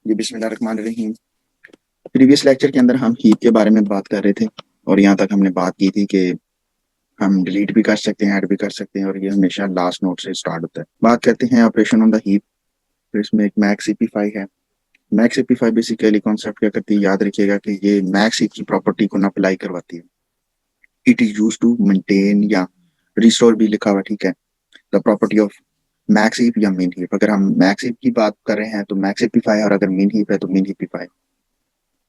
जी बिस्मिल्लाहिर्रहमानिर्रहीम। Previous lecture के अंदर हम हीप के बारे में बात कर रहे थे और यहाँ तक हमने बात की थी कि हम डिलीट भी कर सकते हैं, ऐड भी कर सकते हैं और ये हमेशा लास्ट नोड से स्टार्ट होता है। बात करते हैं ऑपरेशन ऑन द हीप। फिर इसमें एक मैक्स ईपी5 है। मैक्स ईपी5 बेसिकली कॉन्सेप्ट क्या करती है, याद रखिएगा कि ये मैक्स हीप की प्रॉपर्टी को ना अप्लाई करवाती है। It is use to maintain या रिस्टोर भी लिखा हुआ, ठीक है, the property of max heap या मिन हीप। अगर हम मैक्स हीप की बात कर रहे हैं तो मैक्स ईपी5, और अगर मिन हीप है तो मिन ईपी5।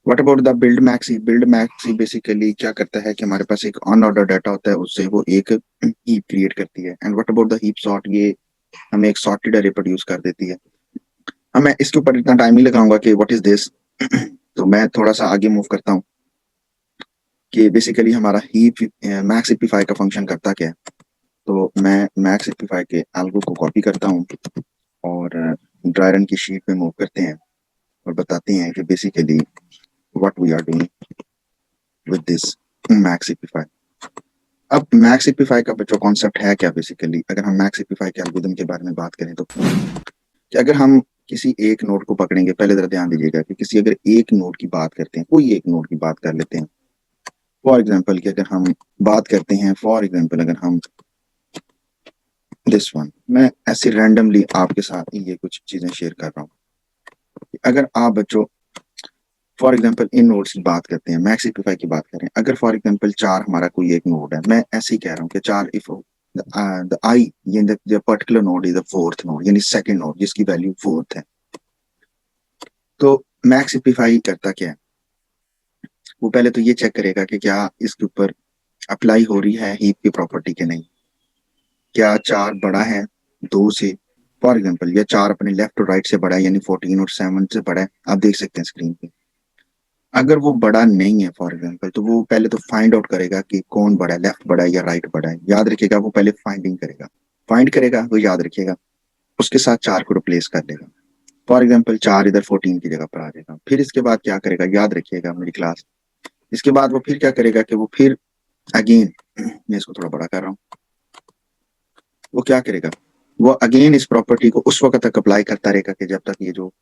What about the build maxi? Build maxi basically क्या करता है कि हमारे पास एक अनऑर्डर डाटा होता है, उससे वो एक हीप क्रिएट करती है। And what about the heap sort? ये हमें एक सॉर्टेड अरे प्रोड्यूस कर देती है। अब मैं इसके ऊपर इतना टाइम नहीं लगाऊंगा कि व्हाट इज दिस तो मैं थोड़ा सा आगे मूव करता हूँ कि बेसिकली हमारा हीप मैक्स ईपी5 का फंक्शन करता क्या है। तो मैं मैक्स ईपी5 के एल्गो को कॉपी करता हूँ और ड्राई रन की शीट पे मूव करते हैं और बताते हैं कि basically what we are doing with this max ईपी5। अब मैक्स ईपी5 का जो कॉन्सेप्ट है क्या, बेसिकली अगर हम मैक्स ईपी5 के एल्गोरिथम के बारे में बात करें तो कि अगर हम किसी एक नोड को पकड़ेंगे, पहले जरा ध्यान दीजिएगा कि किसी अगर एक नोड की बात करते हैं, कोई एक नोड की बात कर लेते हैं, फॉर एग्जांपल कि अगर हम बात करते हैं, फॉर एग्जांपल अगर हम दिस वन, मैं ऐसे रैंडमली आपके साथ ये कुछ चीजें शेयर कर रहा हूँ। अगर आप बच्चों फॉर एग्जांपल इन नोड्स की बात करते हैं, मैक्स ईपी5 की बात करें, अगर फॉर एग्जांपल 4 हमारा कोई एक नोड है, मैं ऐसे ही कह रहा हूँ कि 4 if the I in the particular node is the fourth node, यानी सेकंड नोड जिसकी वैल्यू फोर्थ है, तो मैक्स ईपी5 करता क्या है, वो पहले तो ये चेक करेगा कि क्या इसके ऊपर अप्लाई हो रही है हीप की प्रॉपर्टी के नहीं, क्या 4 बड़ा है 2 से, फॉर एग्जांपल, या 4 अपने लेफ्ट और राइट से बड़ा है, यानी 14 और 7 से बड़ा है, आप देख सकते हैं स्क्रीन पे। अगर वो बड़ा नहीं है फॉर एग्जांपल, तो वो पहले तो फाइंड आउट करेगा कि कौन बड़ा है, लेफ्ट बड़ा है या राइट बड़ा है। याद रखिएगा, वो पहले फाइंडिंग करेगा, फाइंड करेगा, वो याद रखिएगा, उसके साथ 4 को रिप्लेस कर देगा। फॉर एग्जाम्पल 4 इधर 14 की जगह पर आ जाएगा। फिर इसके बाद क्या करेगा, याद रखिएगा मेरी क्लास, इसके बाद वो फिर क्या करेगा कि वो फिर अगेन, मैं इसको थोड़ा बड़ा कर रहा हूँ, वो क्या करेगा, वो अगेन इस प्रॉपर्टी को उस वक्त तक अप्लाई करता रहेगा कि जब तक ये जो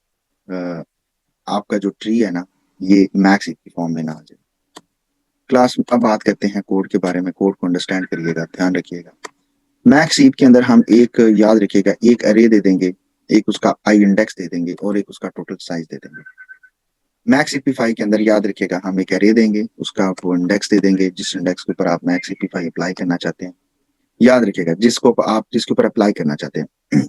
आपका जो ट्री है ना, ये मैक्स की फॉर्म में ना आ जाए। क्लास अब बात करते हैं कोड के बारे में। कोड को अंडरस्टैंड करिएगा, ध्यान रखिएगा। मैक्स हीप के अंदर हम एक, याद रखिएगा, एक अरे दे देंगे, एक उसका आई इंडेक्स दे देंगे और एक उसका टोटल साइज दे देंगे। मैक्स ईपी5 के अंदर याद रखिएगा, हम एक अरे देंगे, उसका आपको इंडेक्स दे देंगे, जिस इंडेक्स के ऊपर आप मैक्स ईपी5 अप्लाई करना चाहते हैं, याद रखिएगा जिसको आप जिसके ऊपर अप्लाई करना चाहते हैं।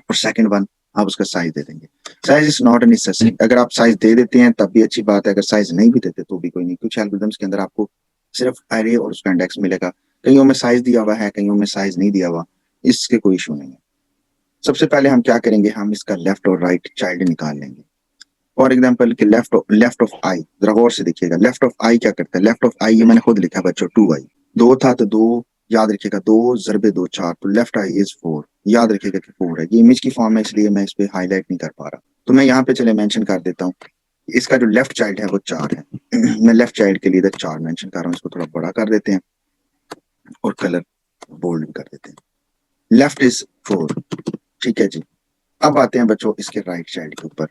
और सेकंड वन, आप उसका साइज दे देंगे। Size is not an necessary, अगर आप साइज दे देते हैं तब भी अच्छी बात है, अगर साइज नहीं भी देते तो भी कोई नहीं। कुछ एल्गोरिथम्स के अंदर आपको सिर्फ अरे और उसका इंडेक्स मिलेगा, कईयों में साइज दिया हुआ है, कईयों में साइज नहीं दिया हुआ, इसके कोई इशू नहीं है। सबसे पहले हम क्या करेंगे, हम इसका लेफ्ट और राइट चाइल्ड निकाल लेंगे। फॉर एग्जाम्पल कि लेफ्ट ऑफ आई, जरा गौर से देखिएगा, लेफ्ट ऑफ आई क्या करता है, लेफ्ट ऑफ आई ये मैंने खुद लिखा बच्चों, 2i, 2 था तो 2, याद रखिएगा 2 ज़रबे 2 4, तो लेफ्ट आई इज 4, याद रखिएगा कि 4 है। ये इमेज की फॉर्म है इसलिए मैं इस पे हाईलाइट नहीं कर पा रहा, तो मैं यहाँ पे चले मेंशन कर देता हूँ, इसका जो लेफ्ट चाइल्ड है वो 4 है। मैं लेफ्ट चाइल्ड के लिए इधर 4 मेंशन कर रहा हूँ, इसको थोड़ा बड़ा कर देते हैं और कलर बोल्ड भी कर देते हैं। लेफ्ट इज 4, ठीक है जी। अब आते हैं बच्चों इसके राइट चाइल्ड के ऊपर,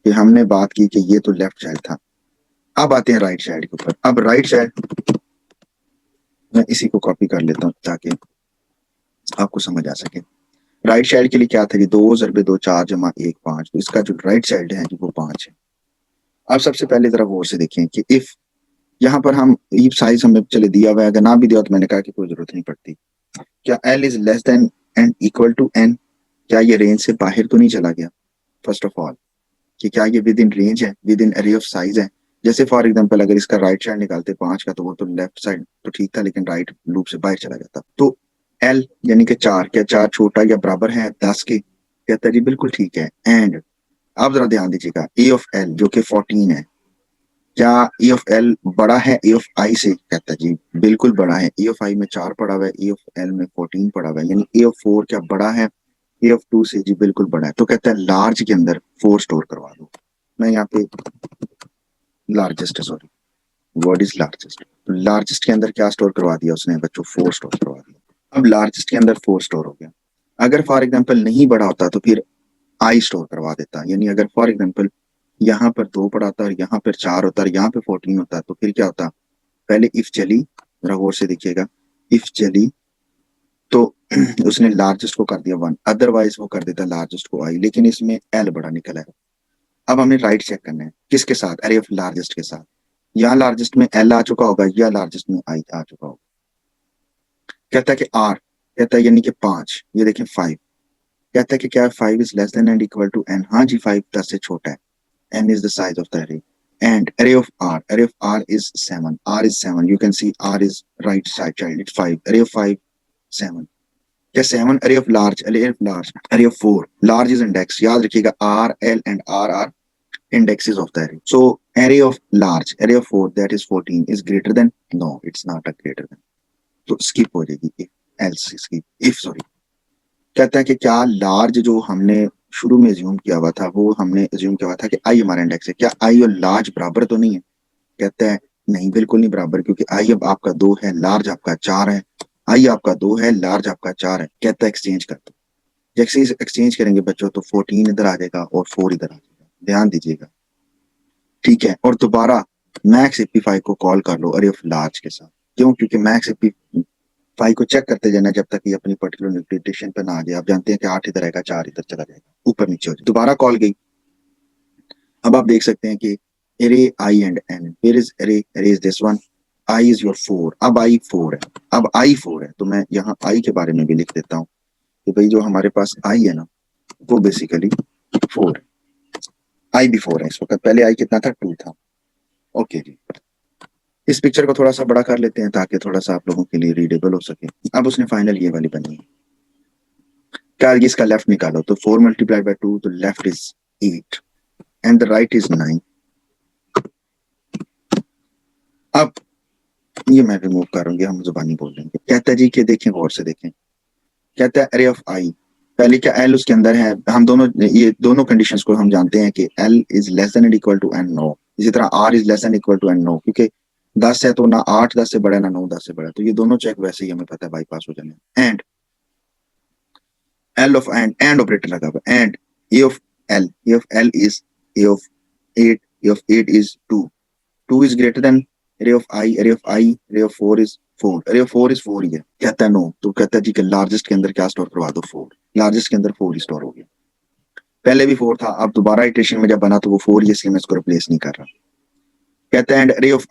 कि हमने बात की कि ये तो लेफ्ट चाइल्ड था, अब आते हैं राइट साइड के ऊपर। अब राइट साइड मैं इसी को कॉपी कर लेता हूँ ताकि आपको समझ आ सके। राइट साइड के लिए क्या था, 2 ज़रबे 2 4 जमा 1 5, तो इसका जो राइट साइड है वो 5 है। अब सबसे पहले जरा गौर से देखें कि इफ यहाँ पर हम हीप साइज हमें चले दिया हुआ है, अगर ना भी दिया तो मैंने कहा कि कोई जरूरत नहीं पड़ती। क्या L is less than and equal to N, क्या ये रेंज से बाहर तो नहीं चला गया, फर्स्ट ऑफ ऑल, कि क्या ये विद इन रेंज है, with in array of size है। जैसे फॉर एग्जांपल अगर इसका राइट साइड निकालते 5 का, तो वो तो लेफ्ट साइड तो ठीक था, लेकिन राइट लूप से बाहर चला जाता। तो एल यानी कि 4, क्या 4 छोटा या बराबर है 10 के, कहता है जी बिल्कुल ठीक है। एंड आप जरा ध्यान दीजिएगा, ए ऑफ एल जो कि 14 है, क्या ए ऑफ एल बड़ा है ए ऑफ आई से, कहता है जी बिल्कुल बड़ा है। ए ऑफ आई में 4 पड़ा हुआ है, ए ऑफ एल में 14 पड़ा हुआ है, यानी ए ऑफ 4 क्या बड़ा है ए ऑफ 2 से, जी बिल्कुल बड़ा है। तो कहता है लार्ज के अंदर 4 स्टोर करवा दो। मैं यहाँ पे largest, sorry, word is largest, तो लार्जेस्ट के अंदर क्या स्टोर करवा दिया उसने बच्चों, 4 स्टोर करवा दिया। अब लार्जेस्ट के अंदर 4 स्टोर हो गया। अगर फॉर एग्जांपल नहीं बड़ा होता तो फिर आई स्टोर करवा देता। यानी अगर फॉर एग्जांपल यहाँ पर 2 पड़ा था और यहाँ पर 4 होता और यहाँ पे 14 होता तो फिर क्या होता, पहले इफ चली, जरा गौर से देखिएगा, इफ चली तो उसने लार्जेस्ट को कर दिया 1, अदरवाइज वो कर देता लार्जेस्ट को आई, लेकिन इसमें एल बड़ा निकला है। अब हमें राइट चेक करना है किसके साथ, अरे ऑफ लार्जेस्ट के साथ। यहाँ लार्जेस्ट में एल आ चुका होगा या लार्जेस्ट में आई आ चुका होगा। कहता है कि आर, कहता है यानी कि 5, ये देखें 5, कहता है कि क्या 5 is less than and equal to N, हाँ जी 5 10 से छोटा है, n is the size of the array, and array of r is 7, r is 7, you can see r is right side child, it's 5, array of 5 7, क्या 7 array of large, array of 4, large is index, याद रखिएगा r l and r are indexes of the array, so array of large, array of 4 that is 14 is greater than, no it's not a greater than, तो skip हो जाएगी, if else skip if sorry। कहता है कि क्या large जो हमने शुरू में एज्यूम किया हुआ था, वो हमने एज्यूम किया हुआ था कि आई हमारा इंडेक्स है, क्या आई और लार्ज बराबर तो नहीं है? कहता है नहीं, बिल्कुल नहीं बराबर, क्योंकि आई अब आपका 2 है, लार्ज आपका 4 है, आई आपका 2 है, लार्ज आपका 4 है। कहता है एक्सचेंज कर दो। जैसे एक्सचेंज करेंगे बच्चों तो 14 इधर आ जाएगा और 4 इधर आ जाएगा, ध्यान दीजिएगा, ठीक है। और दोबारा मैक्स एपीफाई को कॉल कर लो अरे ऑफ लार्ज के साथ, क्यों? क्योंकि मैक्स एपीफाई को चेक करते जाना जब तक ये अपनी पर्टिकुलर न्यूक्लियोटाइजेशन पे ना आ जाए। आप जानते हैं कि 8 इधर आएगा, 4 इधर चला जाएगा, ऊपर नीचे हो जाए। दोबारा कॉल गई। अब आप देख सकते हैं कि array I and n, where is array is this one, I is your 4, अब I 4 है, अब I 4 है, तो मैं यहाँ I के बारे में भी लिख देता हूँ कि भाई जो हमारे पास I है ना वो बेसिकली 4 है, I भी 4 है इस वक्त, पहले I कितना था 2 था। ओके जी, इस पिक्चर को थोड़ा सा बड़ा कर लेते हैं ताकि थोड़ा सा आप लोगों के लिए रीडेबल हो सके। अब उसने फाइनल ये वाली बनी है, क्या इसका लेफ्ट निकालो, तो 4 मल्टीप्लाइड बाई 2, तो left is 8 and the right is 9। अब ये मैं रिमूव करूंगी, हम जुबानी बोल लेंगे। कहता है जी कि देखें, गौर से देखें, कहता है अरे ऑफ आई, पहले क्या एल उसके अंदर है, हम दोनों ये दोनों कंडीशंस को हम जानते हैं कि L is less than and equal to N, no. इसी तरह R is less than equal to N, no, क्योंकि 10 है तो ना 8 10 से बड़ा है ना 9 10 से बड़ा, तो ये दोनों चेक वैसे ही हमें पता है बाईपास हो जाने। And L of and operator लगा हुआ, and A of L is a of 8, A of 8 is 2 is greater than array of I, array of 4 is 4, array of 4 is 4 ही है। कहता है नो, तो कहता है जी कि लार्जेस्ट के अंदर क्या स्टोर करवा दो, 4, लार्जेस्ट के अंदर 4 ही स्टोर हो गया, पहले भी 4 था, अब दोबारा इटरेशन में जब बना तो वो 4 ही, इसलिए मैं इसको रिप्लेस नहीं कर रहा। कहता है and array of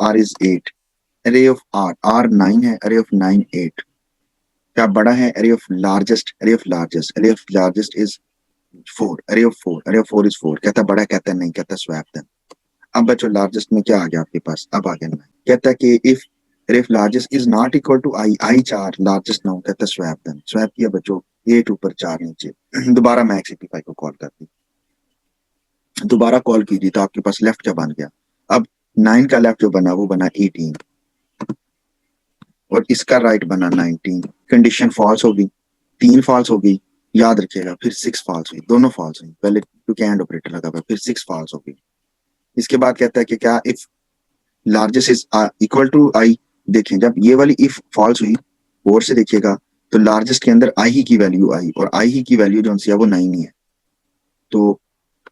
r is 8, array of r 9 है, array of 9 8, क्या बड़ा है, array of largest is 4, array of 4 is 4, कहता बड़ा, कहता नहीं, कहता स्वैप देन। अब बच्चों लार्जेस्ट में क्या आ गया आपके पास, अब आ गया 9, कहता है कि if largest is not equal to I, I 4 largest 9, कहता स्वैप देन, स्वैप किया बच्चों 8 ऊपर 4 नीचे। दोबारा मैक्स एपीफाई को कॉल कर दी, दोबारा कॉल कीजिए तो आपके पास लेफ्ट क्या बन गया, अब 9 का लेफ्ट जो बना वो बना 18 और इसका राइट बना 19। कंडीशन फॉल्स हो गई, 3 फॉल्स हो गई, याद रखिएगा, फिर 6 फॉल्स हुई, दोनों फॉल्स हुई, पहले क्योंकि एंड ऑपरेटर लगा हुआ, फिर 6 फॉल्स हो गई। इसके बाद कहता है कि क्या if largest is equal to i, देखें जब ये वाली इफ फॉल्स हुई, और से देखिएगा, तो लार्जेस्ट के अंदर आई ही की वैल्यू आई, और आई ही की वैल्यू जो सी है वो 9 ही है। तो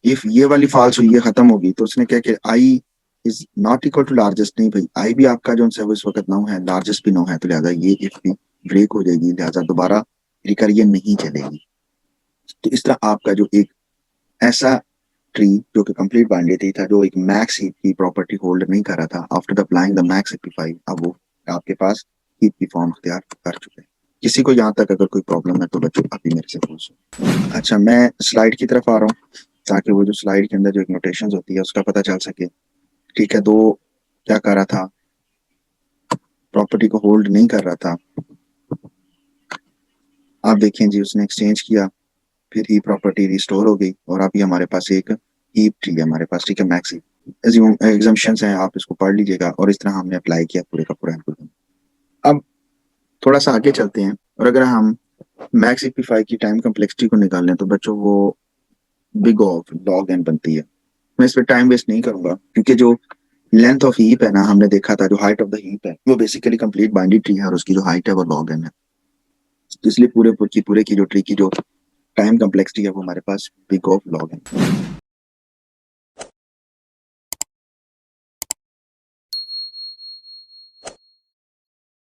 इफ ये वाली फॉल्स हुई, ये खत्म होगी, तो उसने क्या कि i is not equal to largest, नहीं भाई आई भी आपका जो है वो इस वक्त 9 है, लार्जेस्ट भी 9 है, तो लिहाजा ये इफ भी ब्रेक हो जाएगी, लिहाजा दोबारा रिकर ये नहीं चलेगी। तो इस तरह आपका जो एक ऐसा ट्री जो कि कंप्लीट बाइनरी था, जो एक मैक्स हीप की प्रॉपर्टी होल्ड नहीं कर रहा था, आफ्टर अप्लाइंग द मैक्स एपीफाई, अब वो आपके पास हीप की फॉर्म इख्तियार कर चुके हैं। किसी को यहाँ तक अगर कोई प्रॉब्लम है तो बच्चों अभी मेरे से पूछो। अच्छा, मैं स्लाइड की तरफ आ रहा हूँ ताकि वो जो स्लाइड के अंदर जो एक नोटेशन होती है उसका पता चल सके। ठीक है, दो क्या कर रहा था, प्रॉपर्टी को होल्ड नहीं कर रहा था, आप देखें जी उसने एक्सचेंज किया, फिर ही प्रॉपर्टी रिस्टोर हो गई और अभी हमारे पास एक हीप ट्री है हमारे पास, ठीक है, मैक्स एग्जम्पशंस हैं, आप इसको पढ़ लीजिएगा, और इस तरह हमने अप्लाई किया पूरे का पूरा। अब थोड़ा सा आगे चलते हैं, और अगर हम मैक्स एपीफाई की टाइम कम्प्लेक्सिटी को निकाल लें तो बच्चों वो बिग ऑफ लॉग एन बनती है। मैं इस पर टाइम वेस्ट नहीं करूंगा क्योंकि जो लेंथ ऑफ हीप है ना, हमने देखा था जो हाइट ऑफ द हीप है वो बेसिकली कंप्लीट बाइनरी ट्री है और उसकी जो हाइट है वो लॉग एन है। तो इसलिए पूरे की जो ट्री की जो टाइम कॉम्प्लेक्सिटी है वो हमारे पास big O of log है।